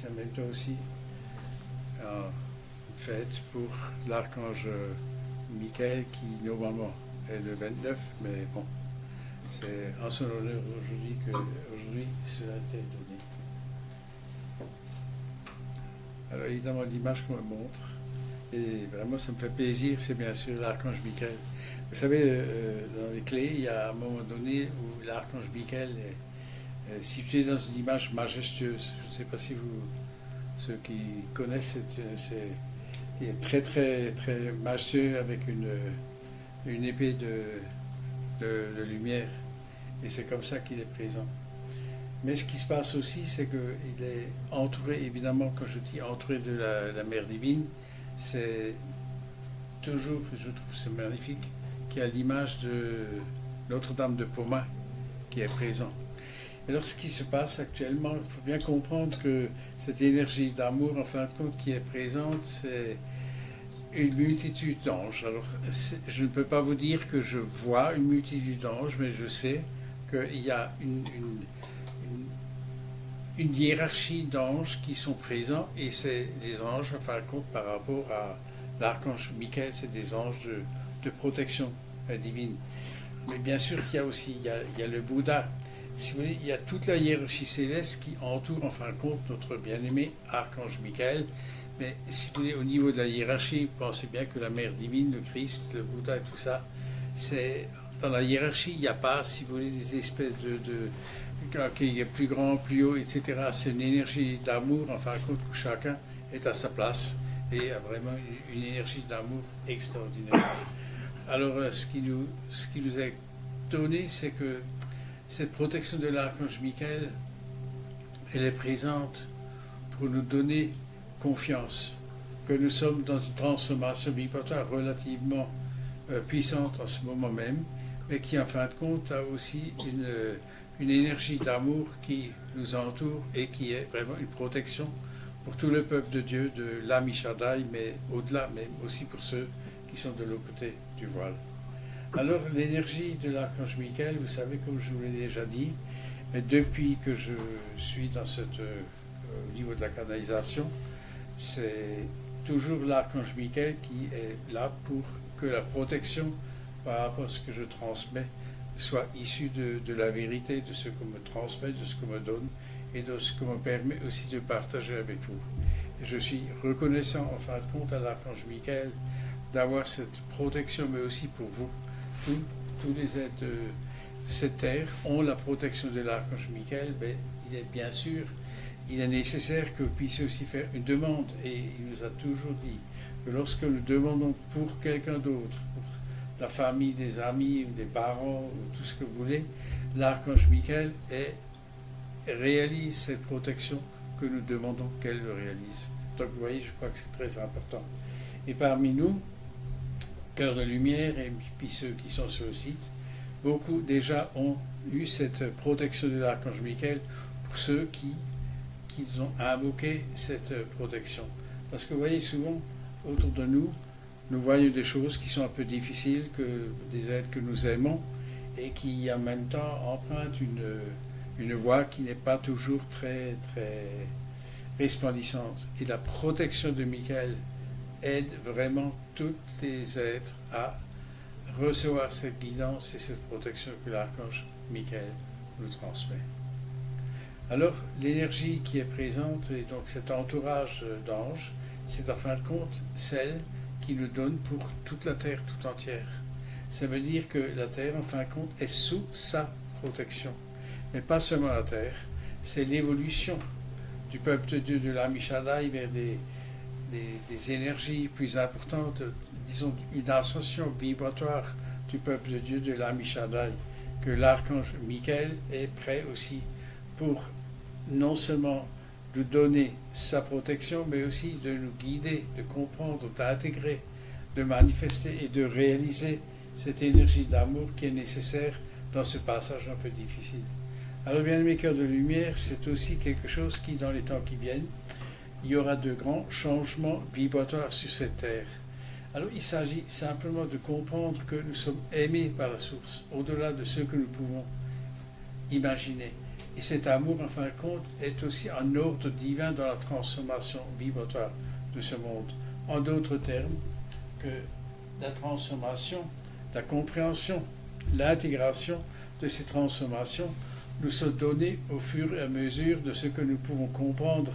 c'est en même temps aussi une fête pour l'archange Michael qui normalement est le 29, mais bon, c'est en son honneur aujourd'hui que aujourd'hui cela a été donné. Alors évidemment l'image qu'on me montre, et vraiment ça me fait plaisir, c'est bien sûr l'archange Michael. Vous savez, dans les clés, il y a un moment donné où l'archange Michael est situé dans une image majestueuse. Je ne sais pas si vous, ceux qui connaissent, il est très très très majestueux avec une épée de lumière. Et c'est comme ça qu'il est présent. Mais ce qui se passe aussi, c'est qu'il est entouré, évidemment, quand je dis entouré de la mère divine, c'est toujours, je trouve c'est magnifique, qu'il y a l'image de Notre-Dame de Pomain qui est présent. Et alors ce qui se passe actuellement, il faut bien comprendre que cette énergie d'amour, en fin de compte, qui est présente, c'est une multitude d'anges. Alors je ne peux pas vous dire que je vois une multitude d'anges, mais je sais qu'il y a une hiérarchie d'anges qui sont présents, et c'est des anges, en fin de compte, par rapport à l'archange Michael, c'est des anges de protection divine. Mais bien sûr qu'il y a aussi, il y a le Bouddha. Si vous voulez, il y a toute la hiérarchie céleste qui entoure en fin de compte notre bien-aimé archange Michael. Mais si vous voulez, au niveau de la hiérarchie, pensez bien que la mère divine, le Christ, le Bouddha et tout ça, c'est dans la hiérarchie, il n'y a pas, si vous voulez, des espèces qu'il y a plus grand, plus haut, etc. C'est une énergie d'amour, en fin de compte, où chacun est à sa place et a vraiment une énergie d'amour extraordinaire. Alors, ce qui nous est donné, c'est que cette protection de l'archange Michael, elle est présente pour nous donner confiance, que nous sommes dans une transformation vibratoire relativement puissante en ce moment même, mais qui en fin de compte a aussi une énergie d'amour qui nous entoure et qui est vraiment une protection pour tout le peuple de Dieu, de l'Ami Shaddai, mais au-delà, mais aussi pour ceux qui sont de l'autre côté du voile. Alors l'énergie de l'archange Michael, vous savez, comme je vous l'ai déjà dit, mais depuis que je suis dans au niveau de la canalisation, c'est toujours l'archange Michael qui est là pour que la protection par rapport à ce que je transmets soit issue de la vérité, de ce qu'on me transmet, de ce qu'on me donne et de ce qu'on me permet aussi de partager avec vous. Et je suis reconnaissant en fin de compte à l'archange Michael d'avoir cette protection, mais aussi pour vous. Tous les êtres de cette terre ont la protection de l'archange Michael, mais il est bien sûr, il est nécessaire que vous puissiez aussi faire une demande. Et il nous a toujours dit que lorsque nous demandons pour quelqu'un d'autre, pour la famille, des amis, ou des parents, ou tout ce que vous voulez, l'archange Michael réalise cette protection que nous demandons qu'elle le réalise. Donc vous voyez, je crois que c'est très important. Et parmi nous, Cœur de Lumière et puis ceux qui sont sur le site, beaucoup déjà ont eu cette protection de l'archange Michael pour ceux qui ont invoqué cette protection. Parce que vous voyez, souvent, autour de nous, nous voyons des choses qui sont un peu difficiles, que des êtres que nous aimons, et qui en même temps empruntent une voie qui n'est pas toujours très, très resplendissante. Et la protection de Michael aide vraiment tous les êtres à recevoir cette guidance et cette protection que l'archange Michael nous transmet. Alors, l'énergie qui est présente, et donc cet entourage d'anges, c'est en fin de compte celle qui nous donne pour toute la Terre tout entière. Ça veut dire que la Terre, en fin de compte, est sous sa protection. Mais pas seulement la Terre, c'est l'évolution du peuple de Dieu, de l'Ami Shaddai, vers des énergies plus importantes, disons une ascension vibratoire du peuple de Dieu, de l'Ami Shaddai, que l'archange Michael est prêt aussi pour non seulement nous donner sa protection, mais aussi de nous guider, de comprendre, d'intégrer, de manifester et de réaliser cette énergie d'amour qui est nécessaire dans ce passage un peu difficile. Alors, bien-aimés cœurs de lumière, c'est aussi quelque chose qui, dans les temps qui viennent, il y aura de grands changements vibratoires sur cette terre. Alors, il s'agit simplement de comprendre que nous sommes aimés par la source, au-delà de ce que nous pouvons imaginer. Et cet amour, en fin de compte, est aussi un ordre divin dans la transformation vibratoire de ce monde. En d'autres termes, que la transformation, la compréhension, l'intégration de ces transformations nous sont données au fur et à mesure de ce que nous pouvons comprendre,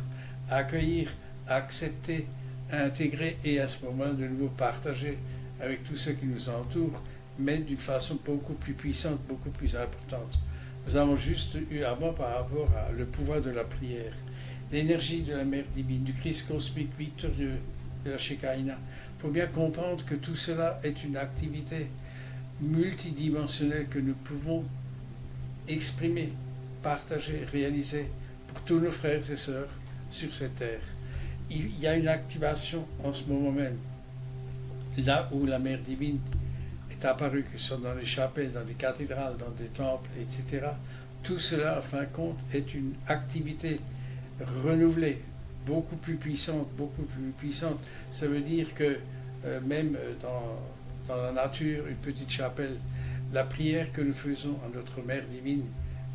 accueillir, accepter, intégrer et à ce moment de nouveau partager avec tous ceux qui nous entourent, mais d'une façon beaucoup plus puissante, beaucoup plus importante. Nous avons juste eu avant par rapport à le pouvoir de la prière, l'énergie de la Mère divine, du Christ cosmique victorieux, de la Shekinah. Il faut bien comprendre que tout cela est une activité multidimensionnelle que nous pouvons exprimer, partager, réaliser pour tous nos frères et sœurs sur cette terre. Il y a une activation en ce moment même, là où la Mère divine est apparue, que ce soit dans les chapelles, dans les cathédrales, dans des temples, etc. Tout cela, en fin de compte, est une activité renouvelée, beaucoup plus puissante, beaucoup plus puissante. Ça veut dire que même dans la nature, une petite chapelle, la prière que nous faisons à notre Mère divine,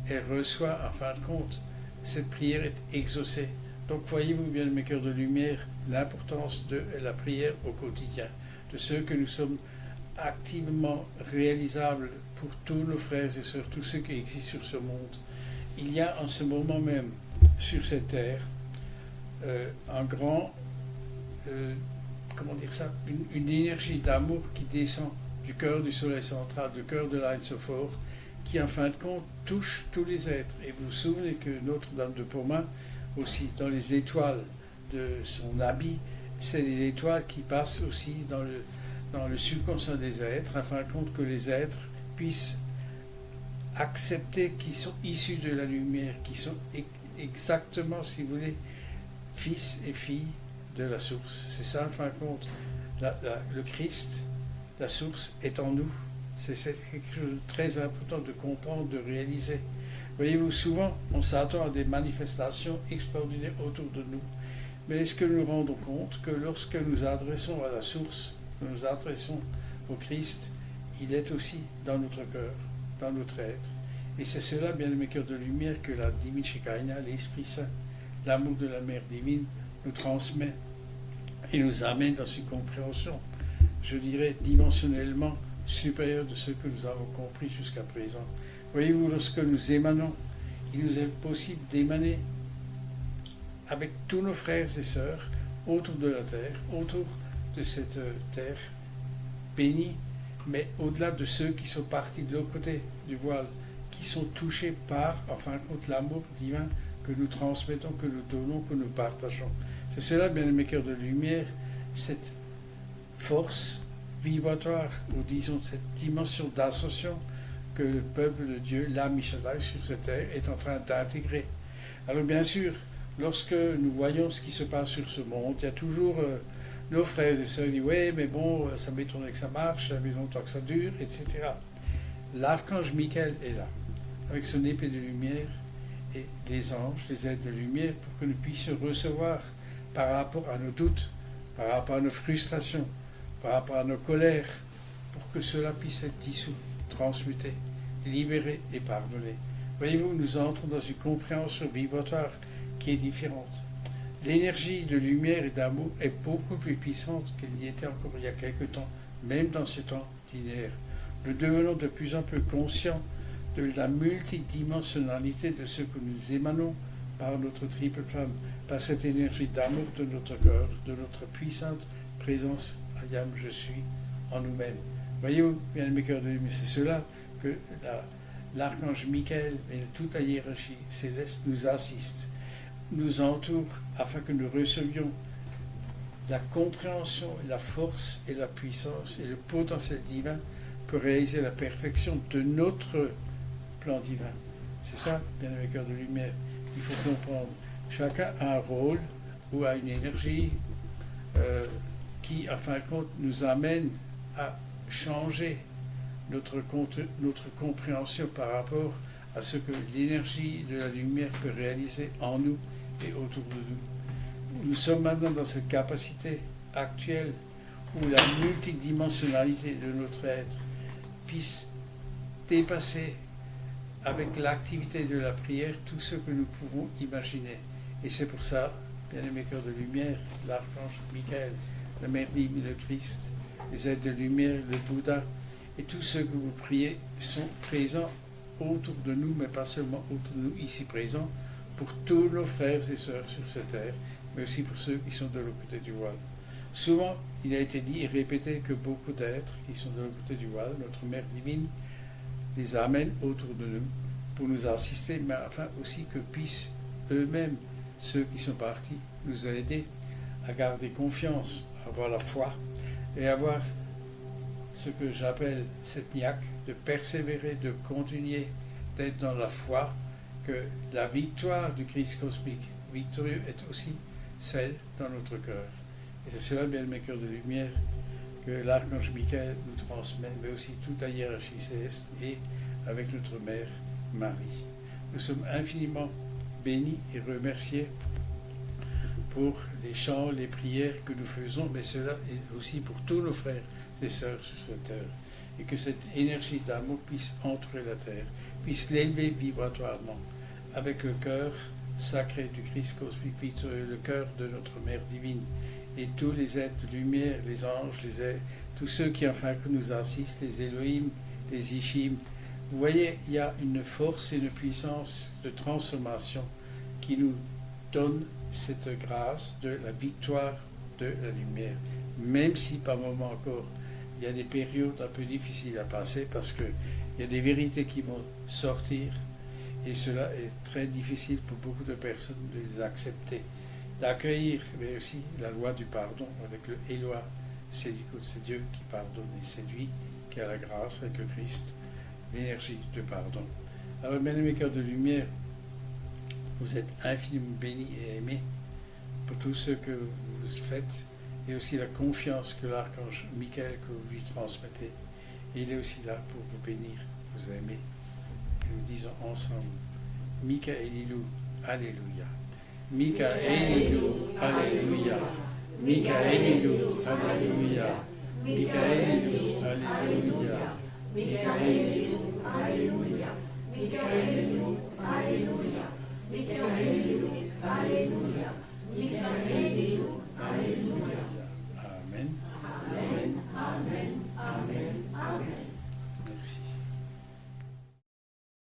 elle reçoit, en fin de compte, cette prière est exaucée. Donc voyez-vous bien, mes cœurs de lumière, l'importance de la prière au quotidien, de ce que nous sommes activement réalisables pour tous nos frères et sœurs, tous ceux qui existent sur ce monde. Il y a en ce moment même, sur cette terre, un grand, comment dire ça, une énergie d'amour qui descend du cœur du soleil central, du cœur de l'Ain Sophore, qui en fin de compte touche tous les êtres. Et vous vous souvenez que Notre-Dame de Pommin, aussi dans les étoiles de son habit, c'est les étoiles qui passent aussi dans le subconscient des êtres, afin de compte que les êtres puissent accepter qu'ils sont issus de la lumière, qui sont exactement, si vous voulez, fils et filles de la source. C'est ça, en fin de compte. Le Christ, la source, est en nous. C'est quelque chose de très important de comprendre, de réaliser. Voyez-vous, souvent, on s'attend à des manifestations extraordinaires autour de nous. Mais est-ce que nous nous rendons compte que lorsque nous adressons à la source, que nous adressons au Christ, il est aussi dans notre cœur, dans notre être. Et c'est cela, bien mes cœurs de lumière, que la divine Shekinah, l'Esprit Saint, l'amour de la Mère divine, nous transmet et nous amène dans une compréhension, je dirais, dimensionnellement supérieure de ce que nous avons compris jusqu'à présent. Voyez-vous, lorsque nous émanons, il nous est possible d'émaner avec tous nos frères et sœurs autour de la terre, autour de cette terre bénie, mais au-delà de ceux qui sont partis de l'autre côté du voile, qui sont touchés par, en fin de compte, l'amour divin que nous transmettons, que nous donnons, que nous partageons. C'est cela, bien mes cœurs de lumière, cette force vibratoire, ou disons cette dimension d'ascension que le peuple de Dieu, l'âme Shaddai sur cette terre, est en train d'intégrer. Alors bien sûr, lorsque nous voyons ce qui se passe sur ce monde, il y a toujours nos frères et sœurs qui disent « ouais, mais bon, ça m'étonnerait que ça marche, ça m'étonnerait longtemps que ça dure, etc. » L'archange Michael est là, avec son épée de lumière, et les anges, les êtres de lumière, pour que nous puissions recevoir par rapport à nos doutes, par rapport à nos frustrations, par rapport à nos colères, pour que cela puisse être dissous, transmuté, libéré et pardonné. Voyez-vous, nous entrons dans une compréhension vibratoire qui est différente. L'énergie de lumière et d'amour est beaucoup plus puissante qu'elle n'y était encore il y a quelque temps, même dans ce temps linéaire. Nous devenons de plus en plus conscients de la multidimensionnalité de ce que nous émanons par notre triple flamme, par cette énergie d'amour de notre cœur, de notre puissante présence, Ayam, je suis, en nous-mêmes. Voyez-vous, bien mes cœurs de lumière, c'est cela que l'archange Michael et toute la hiérarchie céleste nous assiste, nous entoure, afin que nous recevions la compréhension, la force et la puissance et le potentiel divin pour réaliser la perfection de notre plan divin. C'est ça, bien mes cœurs de lumière, il faut comprendre. Chacun a un rôle ou a une énergie qui, en fin de compte, nous amène à changer notre compréhension par rapport à ce que l'énergie de la lumière peut réaliser en nous et autour de nous. Nous sommes maintenant dans cette capacité actuelle où la multidimensionnalité de notre être puisse dépasser avec l'activité de la prière tout ce que nous pouvons imaginer. Et c'est pour ça, bien-aimés cœurs de lumière, l'archange Michael, la Mère divine, le Christ, les êtres de lumière, le Bouddha, et tous ceux que vous priez sont présents autour de nous, mais pas seulement autour de nous, ici présents, pour tous nos frères et sœurs sur cette terre, mais aussi pour ceux qui sont de l'autre côté du voile. Souvent, il a été dit et répété que beaucoup d'êtres qui sont de l'autre côté du voile, notre Mère divine, les amène autour de nous pour nous assister, mais enfin aussi que puissent eux-mêmes, ceux qui sont partis, nous aider à garder confiance, à avoir la foi et avoir ce que j'appelle cette niaque, de persévérer, de continuer, d'être dans la foi, que la victoire du Christ cosmique victorieux est aussi celle dans notre cœur. Et c'est cela, bien mes cœurs de lumière, que l'archange Michael nous transmet, mais aussi toute la hiérarchie céleste et avec notre mère Marie. Nous sommes infiniment bénis et remerciés pour les chants, les prières que nous faisons, mais cela est aussi pour tous nos frères et sœurs sur cette terre. Et que cette énergie d'amour puisse entrer la terre, puisse l'élever vibratoirement avec le cœur sacré du Christ cosmique victorieux, le cœur de notre Mère divine, et tous les êtres de lumière, les anges, les êtres, tous ceux qui enfin que nous assistent, les Elohim, les Ishim. Vous voyez, il y a une force et une puissance de transformation qui nous donne cette grâce de la victoire de la lumière, même si par moments encore il y a des périodes un peu difficiles à passer parce qu'il y a des vérités qui vont sortir et cela est très difficile pour beaucoup de personnes de les accepter, d'accueillir, mais aussi la loi du pardon avec le Éloi, c'est Dieu qui pardonne et c'est lui qui a la grâce avec le Christ, l'énergie de pardon. Alors, bien-aimés cœurs de lumière, vous êtes infiniment bénis et aimés pour tout ce que vous faites et aussi la confiance que l'archange Michael que vous lui transmettez. Et il est aussi là pour vous bénir, vous aimer. Nous disons ensemble, Michaelilou, Alléluia. Michaelilou, Alléluia. Michaelilou, Alléluia. Michaelilou, Alléluia. Michaelilou, Alléluia. Michaelilou, Alléluia. Michaelilou,